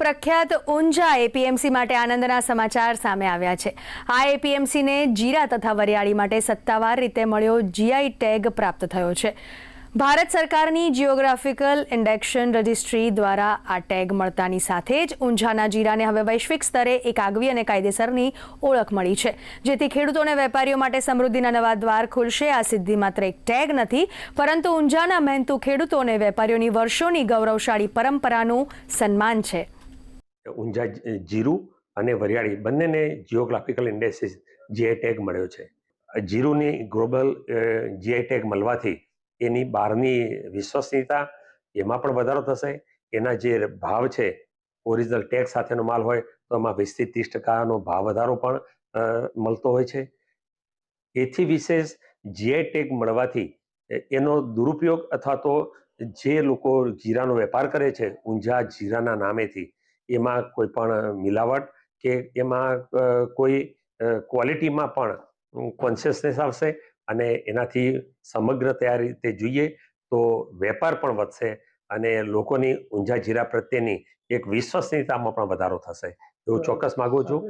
પ્રખ્યાત ઊંઝા એપીએમસી માટે આનંદના સમાચાર સામે આવ્યા છે। આ એપીએમસીને જીરા તથા વરિયાળી માટે સત્તાવાર રીતે મળ્યો જીઆઈ ટેગ પ્રાપ્ત થયો છે। ભારત સરકારની જીઓગ્રાફિકલ ઇન્ડેક્શન રજિસ્ટ્રી દ્વારા આ ટેગ મળતાની સાથે જ ઊંઝાના જીરાને હવે વૈશ્વિક સ્તરે એક આગવી અને કાયદેસરની ઓળખ મળી છે, જેથી ખેડૂતો અને વેપારીઓ માટે સમૃદ્ધિના નવા દ્વાર ખુલશે। આ સિદ્ધિ માત્ર એક ટેગ નથી, પરંતુ ઊંઝાના મહેનતુ ખેડૂતો અને વેપારીઓની વર્ષોની ગૌરવશાળી પરંપરાનું સન્માન છે। ઊંઝા જીરું અને વરિયાળી બંનેને જીઓગ્રાફિકલ ઇન્ડેક્સિસ જીઆઈ ટેગ મળ્યો છે। જીરુની ગ્લોબલ જીઆઈ ટેગ મળવાથી એની બહારની વિશ્વસનીયતા એમાં પણ વધારો થશે। એના જે ભાવ છે, ઓરિજિનલ ટેગ સાથેનો માલ હોય તો એમાં 20 થી 30% ભાવ વધારો પણ મળતો હોય છે। એથી વિશેષ જીઆઈ ટેગ મળવાથી એનો દુરુપયોગ અથવા તો જે લોકો જીરાનો વેપાર કરે છે ઊંઝા જીરાના નામેથી, એમાં કોઈ પણ મિલાવટ કે એમાં કોઈ ક્વોલિટીમાં પણ કોન્શિયસનેસ આવશે અને એનાથી સમગ્ર તૈયાર રીતે જોઈએ તો વેપાર પણ વધશે અને લોકોની ઊંઝા જીરા પ્રત્યેની એક વિશ્વસનીયતામાં પણ વધારો થશે, એવું ચોક્કસ માગું છું।